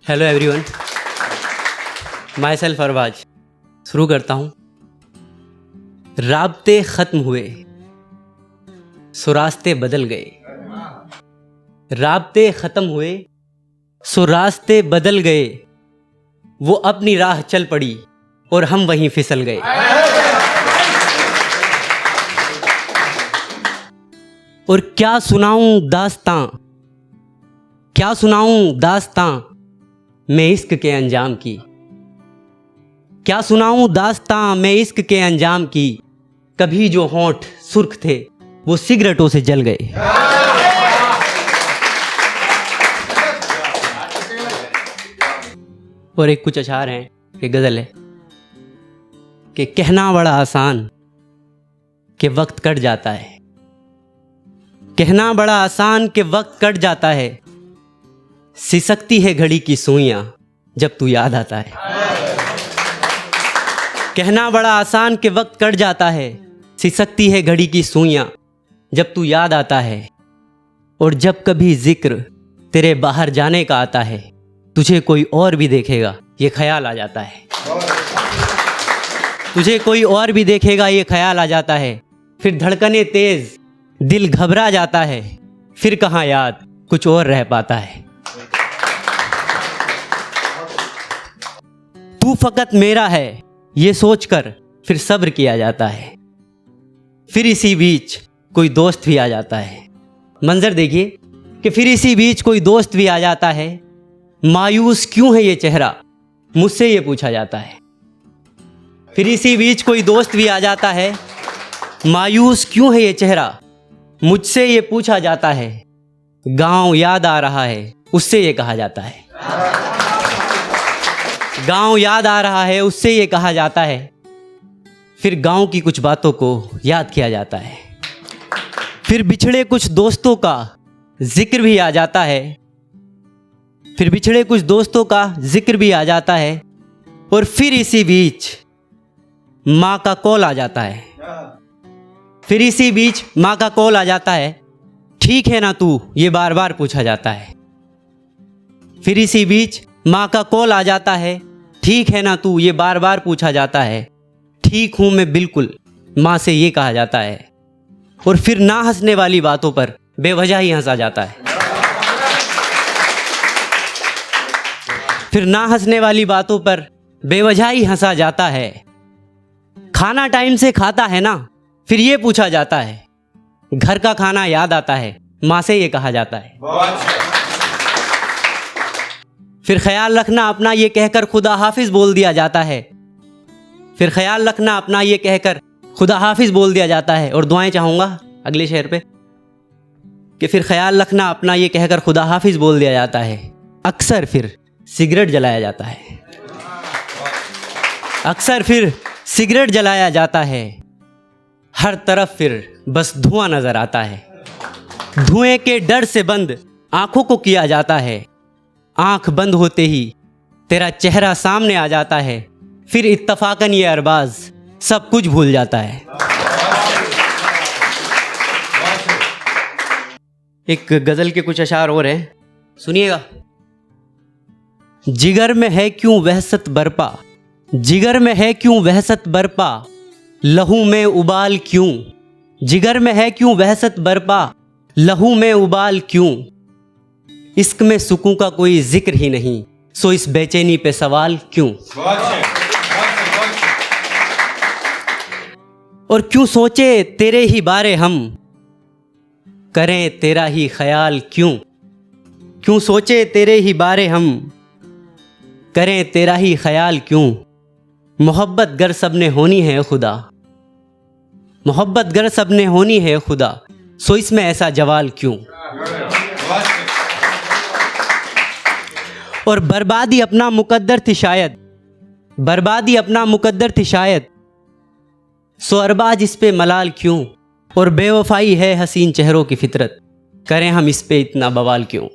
Hello everyone, myself Arbaaz. शुरू करता हूँ। राब्ते ख़त्म हुए सो रास्ते बदल गए, राब्ते ख़त्म हुए सो रास्ते बदल गए, वो अपनी राह चल पड़ी और हम वहीं फिसल गए। और क्या सुनाऊं दास्तां, क्या सुनाऊं दास्तां मैं इश्क के अंजाम की, क्या सुनाऊं दास्तां मैं इश्क के अंजाम की। कभी जो होंठ सुर्ख थे वो सिगरेटों से जल गए। और एक कुछ अशार हैं, एक गज़ल है कि कहना बड़ा आसान कि वक्त कट जाता है, कहना बड़ा आसान कि वक्त कट जाता है, सिसकती है घड़ी की सुइयां जब तू याद आता है। कहना बड़ा आसान कि वक्त कट जाता है, सिसकती है घड़ी की सुइयां जब तू याद आता है। और जब कभी जिक्र तेरे बाहर जाने का आता है, तुझे कोई और भी देखेगा ये ख्याल आ जाता है, तुझे कोई और भी देखेगा ये ख्याल आ जाता है। फिर धड़कने तेज दिल घबरा जाता है, फिर कहाँ याद कुछ और रह पाता है। तू फकत मेरा है ये सोचकर फिर सब्र किया जाता है, फिर इसी बीच कोई दोस्त भी आ जाता है। मंजर देखिए कि फिर इसी बीच कोई दोस्त भी आ जाता है। मायूस क्यों है ये चेहरा मुझसे ये पूछा जाता है, फिर इसी बीच कोई दोस्त भी आ जाता है। मायूस क्यों है ये चेहरा मुझसे ये पूछा जाता है। गांव याद आ रहा है उससे ये कहा जाता है, गांव याद आ रहा है उससे ये कहा जाता है। फिर गांव की कुछ बातों को याद किया जाता है, फिर बिछड़े कुछ दोस्तों का जिक्र भी आ जाता है, फिर बिछड़े कुछ दोस्तों का जिक्र भी आ जाता है। और फिर इसी बीच माँ का कॉल आ जाता है, फिर इसी बीच माँ का कॉल आ जाता है। ठीक है ना तू ये बार बार पूछा जाता है, फिर इसी बीच माँ का कॉल आ जाता है। ठीक है ना तू ये बार बार पूछा जाता है। ठीक हूँ मैं बिल्कुल माँ से ये कहा जाता है। और फिर ना हंसने वाली बातों पर बेवजह ही हंसा जाता है, फिर ना हंसने वाली बातों पर बेवजह ही हंसा जाता है। खाना टाइम से खाता है ना फिर ये पूछा जाता है। घर का खाना याद आता है माँ से ये कहा जाता है। फिर ख्याल रखना अपना ये कहकर खुदा हाफिज बोल दिया जाता है, फिर ख्याल रखना अपना ये कहकर खुदा हाफिज बोल दिया जाता है। और दुआएं चाहूँगा अगले शेर पे कि फिर ख्याल रखना अपना ये कहकर खुदा हाफिज बोल दिया जाता है। अक्सर फिर सिगरेट जलाया जाता है, अक्सर फिर सिगरेट जलाया जाता है। हर तरफ फिर बस धुआं नजर आता है, धुएं के डर से बंद आंखों को किया जाता है। आंख बंद होते ही तेरा चेहरा सामने आ जाता है, फिर इत्तफाकन ये अरबाज सब कुछ भूल जाता है। एक गजल के कुछ अशार और हैं, सुनिएगा। जिगर में है क्यों वहशत बरपा, जिगर में है क्यों वहशत बरपा, लहू में उबाल क्यों। जिगर में है क्यों वहशत बरपा, लहू में उबाल क्यों। इश्क में सुकून का कोई जिक्र ही नहीं, सो इस बेचैनी पे सवाल क्यों। और क्यों सोचे तेरे ही बारे हम, करें तेरा ही ख्याल क्यों। क्यों सोचे तेरे ही बारे हम, करें तेरा ही ख्याल क्यों। मोहब्बत गर सबने होनी है खुदा, मोहब्बत गर सबने होनी है खुदा, सो इसमें ऐसा जवाल क्यों। और बर्बादी अपना मुकद्दर थी शायद, बर्बादी अपना मुकद्दर थी शायद, सो अरबाज इस पे मलाल क्यों। और बेवफाई है हसीन चेहरों की फितरत, करें हम इस पे इतना बवाल क्यों।